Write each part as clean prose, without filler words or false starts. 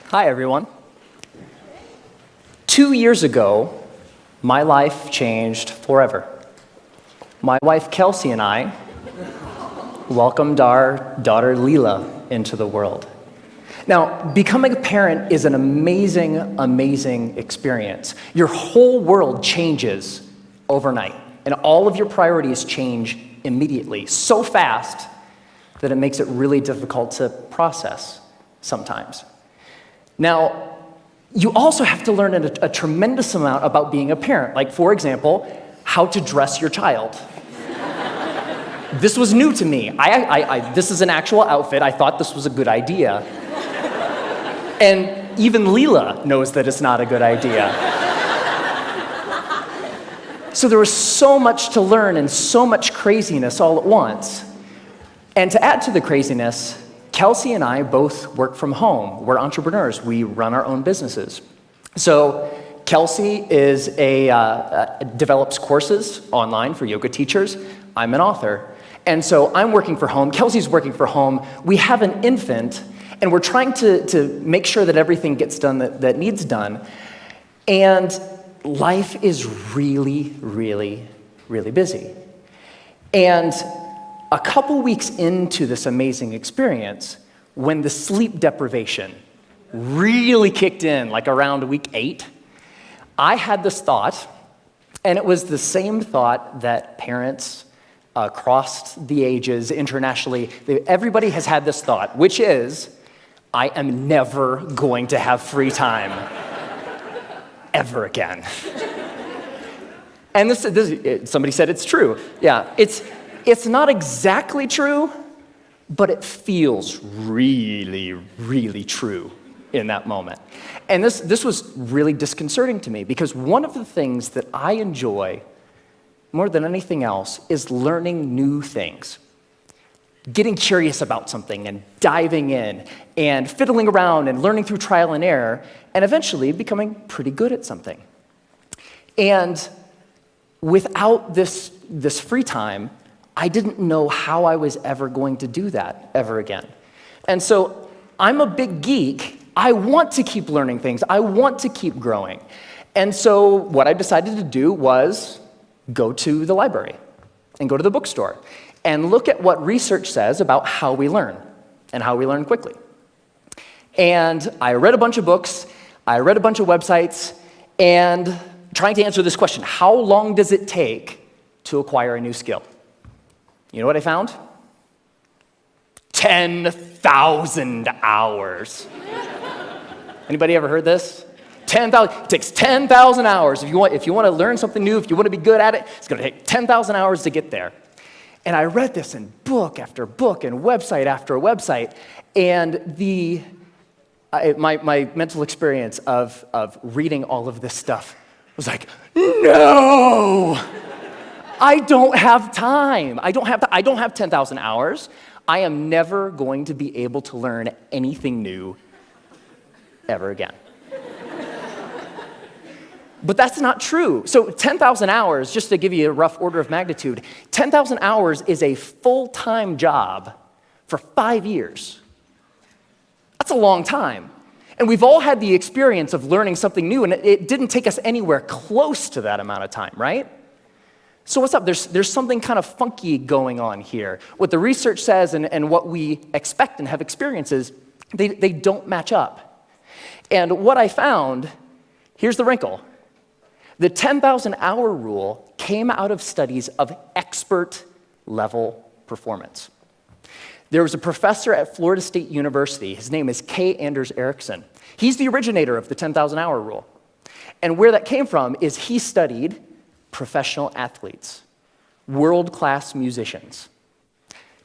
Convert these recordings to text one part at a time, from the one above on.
Hi, everyone. 2 years ago, my life changed forever. My wife, Kelsey, and I welcomed our daughter, Leela, into the world. Now, becoming a parent is an amazing, amazing experience. Your whole world changes overnight, and all of your priorities change immediately, so fast that it makes it really difficult to process sometimes. Now, you also have to learn a tremendous amount about being a parent, like, for example, how to dress your child. This was new to me. This is an actual outfit. I thought this was a good idea. And even Leela knows that it's not a good idea. So there was so much to learn and so much craziness all at once. And to add to the craziness, Kelsey and I both work from home. We're entrepreneurs. We run our own businesses. So Kelsey develops courses online for yoga teachers. I'm an author. And so I'm working from home. Kelsey's working from home. We have an infant, and we're trying to make sure that everything gets done that needs done. And life is really, really, really busy. And a couple weeks into this amazing experience, when the sleep deprivation really kicked in, like around week 8, I had this thought, and it was the same thought that parents across the ages, internationally, everybody has had this thought, which is, I am never going to have free time ever again. And somebody said it's true. Yeah, it's not exactly true, but it feels really, really true in that moment. And this was really disconcerting to me, because one of the things that I enjoy more than anything else is learning new things. Getting curious about something and diving in and fiddling around and learning through trial and error and eventually becoming pretty good at something. And without this free time, I didn't know how I was ever going to do that ever again. And so I'm a big geek. I want to keep learning things. I want to keep growing. And so what I decided to do was go to the library and go to the bookstore and look at what research says about how we learn and how we learn quickly. And I read a bunch of books, I read a bunch of websites, and trying to answer this question: how long does it take to acquire a new skill? You know what I found? 10,000 hours. Anybody ever heard this? 10,000. It takes 10,000 hours. If you want to learn something new, if you want to be good at it, it's going to take 10,000 hours to get there. And I read this in book after book and website after website, and my mental experience of reading all of this stuff was like, no, I don't have time. I don't have 10,000 hours. I am never going to be able to learn anything new ever again. But that's not true. So 10,000 hours, just to give you a rough order of magnitude, 10,000 hours is a full-time job for 5 years. That's a long time. And we've all had the experience of learning something new, and it didn't take us anywhere close to that amount of time, right? So what's up? There's something kind of funky going on here. What the research says and what we expect and have experiences, they don't match up. And what I found, here's the wrinkle. The 10,000-hour rule came out of studies of expert-level performance. There was a professor at Florida State University. His name is K. Anders Ericsson. He's the originator of the 10,000-hour rule. And where that came from is he studied professional athletes, world-class musicians,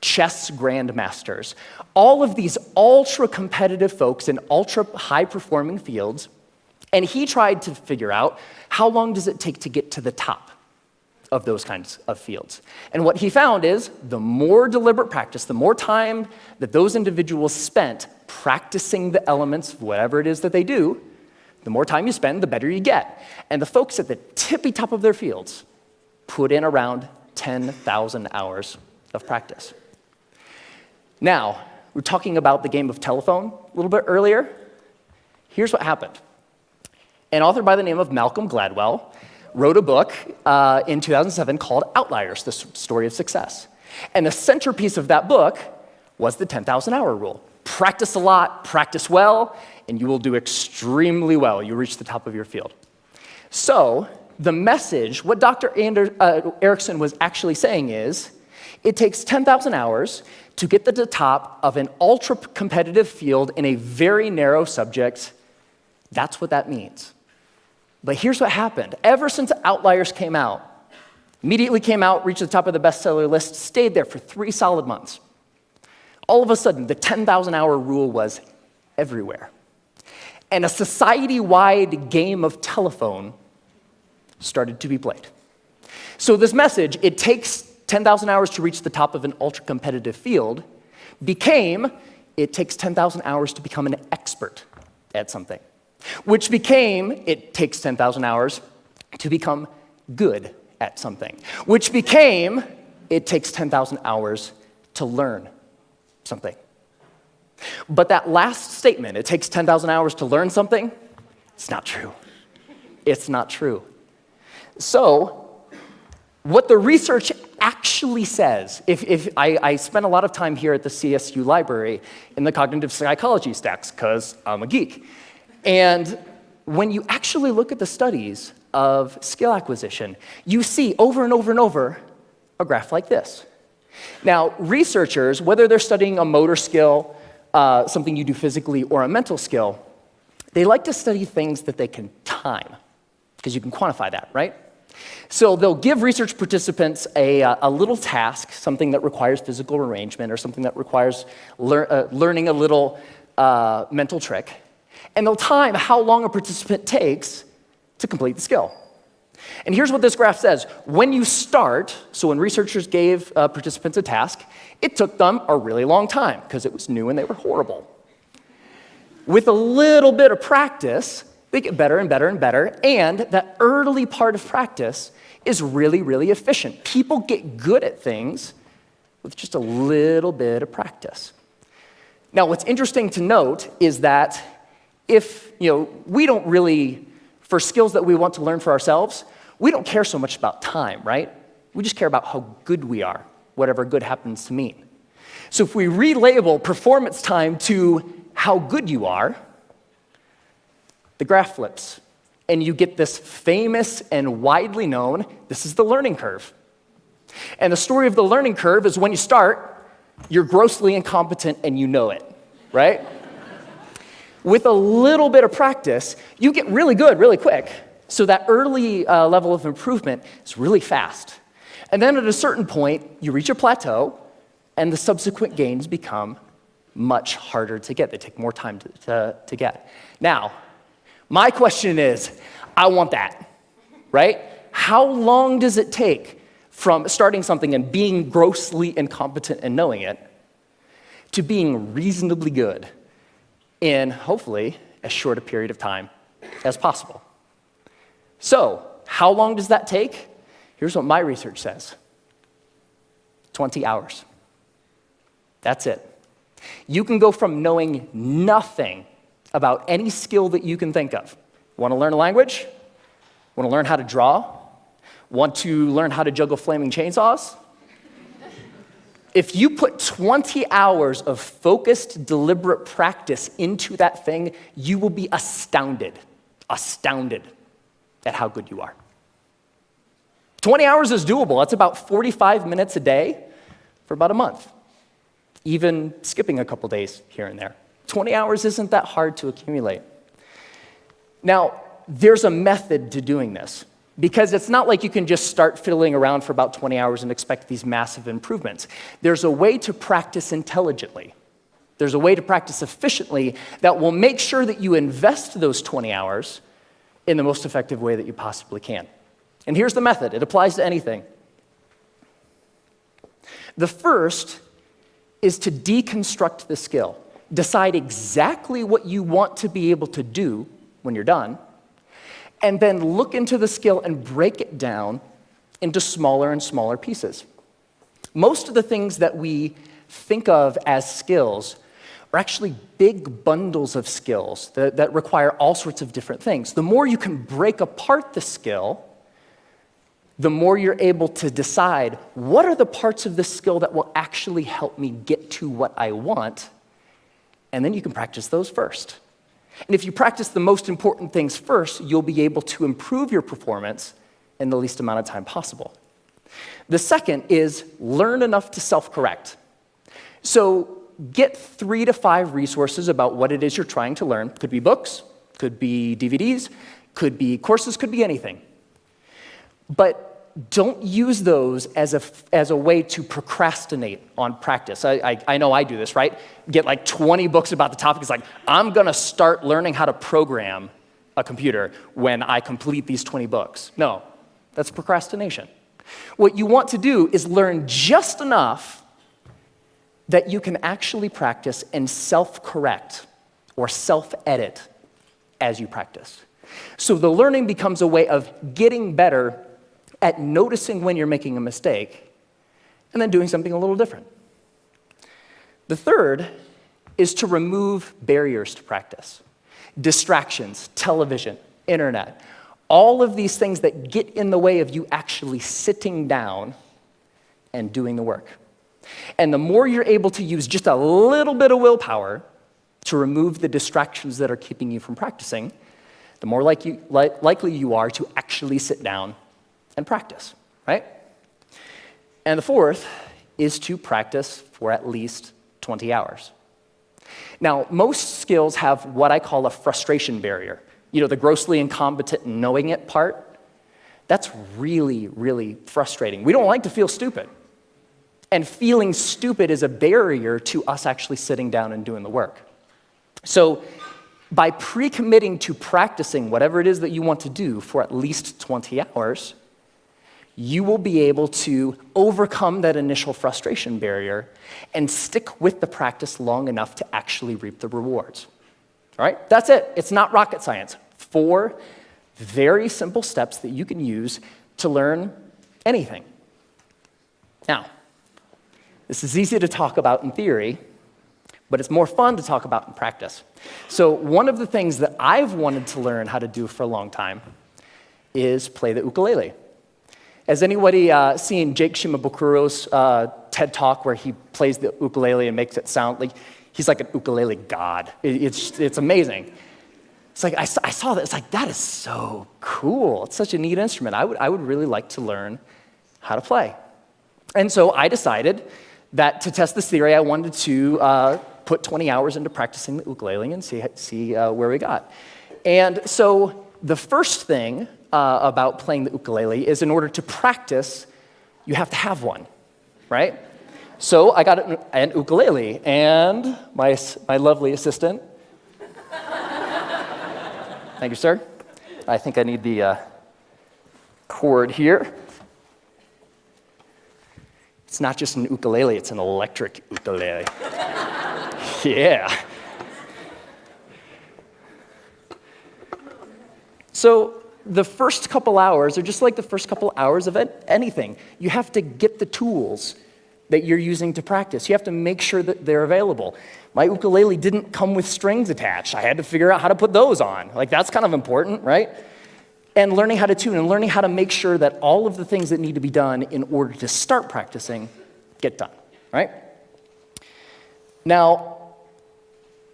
chess grandmasters, all of these ultra-competitive folks in ultra-high-performing fields. And he tried to figure out, how long does it take to get to the top of those kinds of fields? And what he found is, the more deliberate practice, the more time that those individuals spent practicing the elements of whatever it is that they do, the more time you spend, the better you get. And the folks at the tippy top of their fields put in around 10,000 hours of practice. Now, we were talking about the game of telephone a little bit earlier. here's what happened. An author by the name of Malcolm Gladwell wrote a book in 2007 called Outliers, the Story of Success. And the centerpiece of that book was the 10,000 hour rule. Practice a lot, practice well, and you will do extremely well. You'll reach the top of your field. So the message, what Dr. Erickson was actually saying is, it takes 10,000 hours to get to the top of an ultra-competitive field in a very narrow subject. That's what that means. But here's what happened. Ever since Outliers came out, immediately came out, reached the top of the bestseller list, stayed there for 3 solid months. All of a sudden, the 10,000 hour rule was everywhere. And a society-wide game of telephone started to be played. So this message, it takes 10,000 hours to reach the top of an ultra-competitive field, became, it takes 10,000 hours to become an expert at something. Which became, it takes 10,000 hours to become good at something. Which became, it takes 10,000 hours to learn something. But that last statement, it takes 10,000 hours to learn something, it's not true. It's not true. So, what the research actually says, if I spent a lot of time here at the CSU library in the cognitive psychology stacks, because I'm a geek. And when you actually look at the studies of skill acquisition, you see over and over and over a graph like this. Now, researchers, whether they're studying a motor skill, something you do physically, or a mental skill, they like to study things that they can time, because you can quantify that, right? So they'll give research participants a little task, something that requires physical arrangement or something that requires learning a little mental trick, and they'll time how long a participant takes to complete the skill. And here's what this graph says. When you start, so when researchers gave participants a task, it took them a really long time because it was new and they were horrible. With a little bit of practice, they get better and better and better, and that early part of practice is really, really efficient. People get good at things with just a little bit of practice. Now, what's interesting to note is that if, we don't really, for skills that we want to learn for ourselves, we don't care so much about time, right? We just care about how good we are, whatever good happens to mean. So if we relabel performance time to how good you are, the graph flips, and you get this famous and widely known, this is the learning curve. And the story of the learning curve is when you start, you're grossly incompetent and you know it, right? With a little bit of practice, you get really good really quick. So that early level of improvement is really fast. And then at a certain point, you reach a plateau, and the subsequent gains become much harder to get. They take more time to get. Now, my question is, I want that, right? How long does it take from starting something and being grossly incompetent and knowing it to being reasonably good in, hopefully, as short a period of time as possible? So, how long does that take? Here's what my research says. 20 hours. That's it. You can go from knowing nothing about any skill that you can think of. Want to learn a language? Want to learn how to draw? Want to learn how to juggle flaming chainsaws? If you put 20 hours of focused, deliberate practice into that thing, you will be astounded at how good you are. 20 hours is doable. That's about 45 minutes a day for about a month, even skipping a couple days here and there. 20 hours isn't that hard to accumulate. Now, there's a method to doing this, because it's not like you can just start fiddling around for about 20 hours and expect these massive improvements. There's a way to practice intelligently. There's a way to practice efficiently that will make sure that you invest those 20 hours in the most effective way that you possibly can. And here's the method. It applies to anything. The first is to deconstruct the skill. Decide exactly what you want to be able to do when you're done, and then look into the skill and break it down into smaller and smaller pieces. Most of the things that we think of as skills are actually big bundles of skills that require all sorts of different things. The more you can break apart the skill, the more you're able to decide what are the parts of this skill that will actually help me get to what I want, and then you can practice those first. And if you practice the most important things first, you'll be able to improve your performance in the least amount of time possible. The second is learn enough to self-correct. So get 3 to 5 resources about what it is you're trying to learn. Could be books, could be DVDs, could be courses, could be anything. But don't use those as a way to procrastinate on practice. I know I do this, right? Get like 20 books about the topic. It's like, I'm gonna start learning how to program a computer when I complete these 20 books. No, that's procrastination. What you want to do is learn just enough that you can actually practice and self-correct or self-edit as you practice. So the learning becomes a way of getting better at noticing when you're making a mistake and then doing something a little different. The third is to remove barriers to practice. Distractions, television, internet, all of these things that get in the way of you actually sitting down and doing the work. And the more you're able to use just a little bit of willpower to remove the distractions that are keeping you from practicing, the more likely you are to actually sit down and practice, right? And the fourth is to practice for at least 20 hours. Now, most skills have what I call a frustration barrier. You know, the grossly incompetent knowing it part. That's really, really frustrating. We don't like to feel stupid. And feeling stupid is a barrier to us actually sitting down and doing the work. So by pre-committing to practicing whatever it is that you want to do for at least 20 hours, you will be able to overcome that initial frustration barrier and stick with the practice long enough to actually reap the rewards. All right? That's it. It's not rocket science. 4 very simple steps that you can use to learn anything. Now, this is easy to talk about in theory, but it's more fun to talk about in practice. So one of the things that I've wanted to learn how to do for a long time is play the ukulele. Has anybody seen Jake Shimabukuro's TED Talk where he plays the ukulele and makes it sound like he's like an ukulele god? It's amazing. It's like I saw that. It's like, that is so cool. It's such a neat instrument. I would really like to learn how to play. And so I decided that to test this theory, I wanted to put 20 hours into practicing the ukulele and see where we got. And so the first thing about playing the ukulele is in order to practice, you have to have one, right? So I got an ukulele, and my lovely assistant, thank you, sir. I think I need the cord here. It's not just an ukulele, it's an electric ukulele. Yeah. So the first couple hours are just like the first couple hours of anything. You have to get the tools that you're using to practice. You have to make sure that they're available. My ukulele didn't come with strings attached. I had to figure out how to put those on. Like, that's kind of important, right? And learning how to tune and learning how to make sure that all of the things that need to be done in order to start practicing get done, right? Now,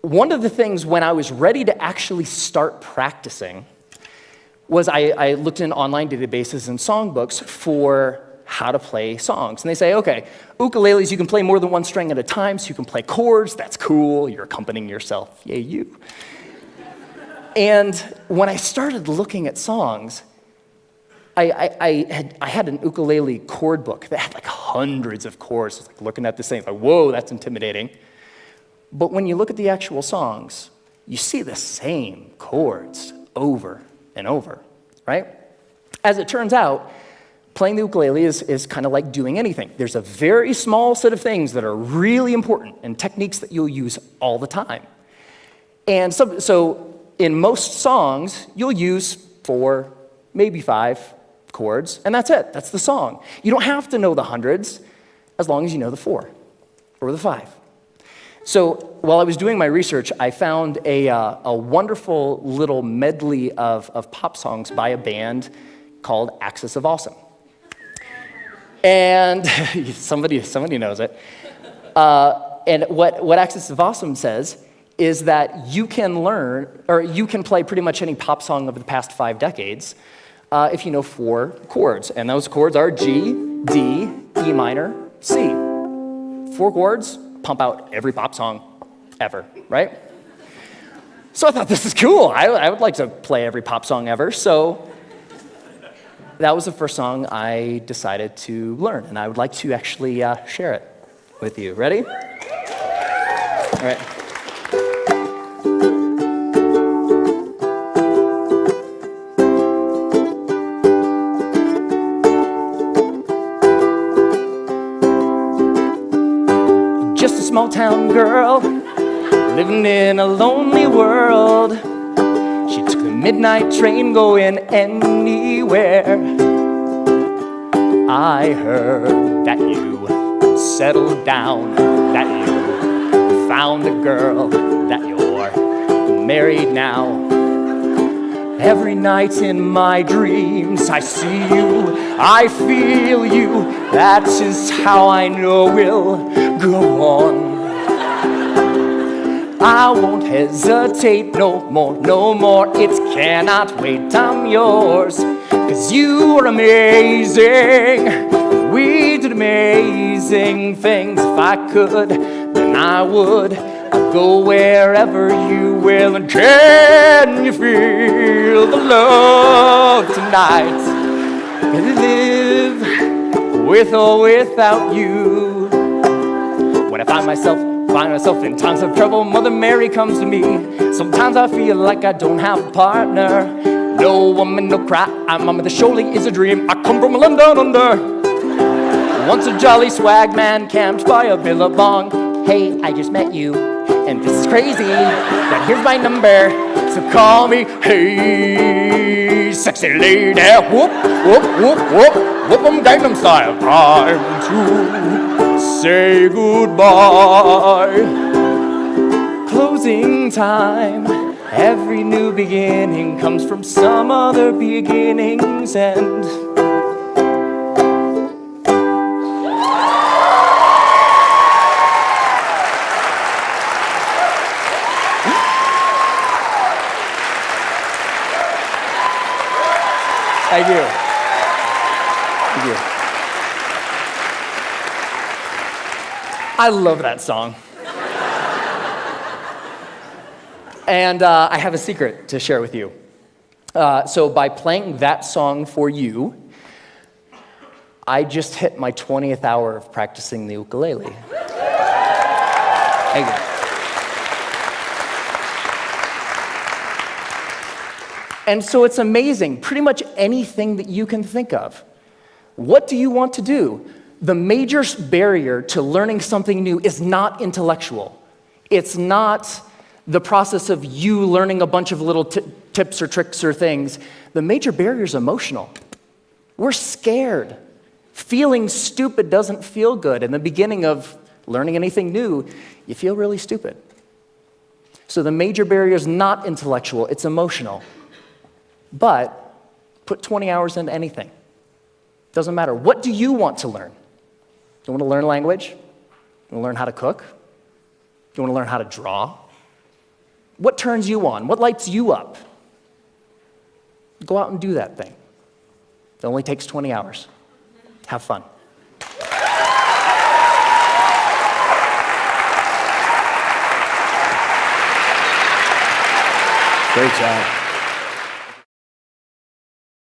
one of the things when I was ready to actually start practicing was I looked in online databases and songbooks for how to play songs. And they say, okay, ukuleles, you can play more than one string at a time, so you can play chords. That's cool. You're accompanying yourself. Yay, you. And when I started looking at songs, I had an ukulele chord book that had like hundreds of chords. I was like looking at this thing, like, whoa, that's intimidating. But when you look at the actual songs, you see the same chords over and over, right? As it turns out, playing the ukulele is kind of like doing anything. There's a very small set of things that are really important and techniques that you'll use all the time. And so in most songs, you'll use 4, maybe 5 chords, and that's it. That's the song. You don't have to know the hundreds as long as you know the 4 or the 5. So while I was doing my research, I found a wonderful little medley of pop songs by a band called Axis of Awesome. And somebody knows it. And what Axis of Awesome says is that you can learn, or you can play pretty much any pop song of the past 5 decades if you know 4 chords. And those chords are G, D, E minor, C. 4 chords, pump out every pop song ever, right? So I thought, this is cool. I would like to play every pop song ever. So that was the first song I decided to learn. And I would like to actually share it with you. Ready? All right. Just a small town girl living in a lonely world. She took the midnight train going anywhere. I heard that you settled down, that you found a girl, that you're married now. Every night in my dreams I see you, I feel you. That is how I know we'll go on. I won't hesitate no more, no more. It cannot wait, I'm yours. 'Cause you are amazing. We did amazing things. If I could, then I would. I'll go wherever you will. And can you feel the love tonight? Can you live with or without you? When I find myself in times of trouble, Mother Mary comes to me. Sometimes I feel like I don't have a partner. No woman, no cry, I'm the surely is a dream. I come from a land down under. Once a jolly swag man camped by a billabong. Hey, I just met you, and this is crazy, but here's my number, so call me. Hey, sexy lady, whoop, whoop, whoop, whoop, whoop 'em Gangnam Style. Time to say goodbye. Closing time. Every new beginning comes from some other beginning's end. Thank you. Thank you. I love that song. And I have a secret to share with you. So by playing that song for you, I just hit my 20th hour of practicing the ukulele. Thank you. And so it's amazing, pretty much anything that you can think of. What do you want to do? The major barrier to learning something new is not intellectual. It's not the process of you learning a bunch of little tips or tricks or things. The major barrier is emotional. We're scared. Feeling stupid doesn't feel good. In the beginning of learning anything new, you feel really stupid. So the major barrier is not intellectual, it's emotional. But put 20 hours into anything. Doesn't matter. What do you want to learn? You want to learn language? You want to learn how to cook? You want to learn how to draw? What turns you on? What lights you up? Go out and do that thing. It only takes 20 hours. Have fun. Great job.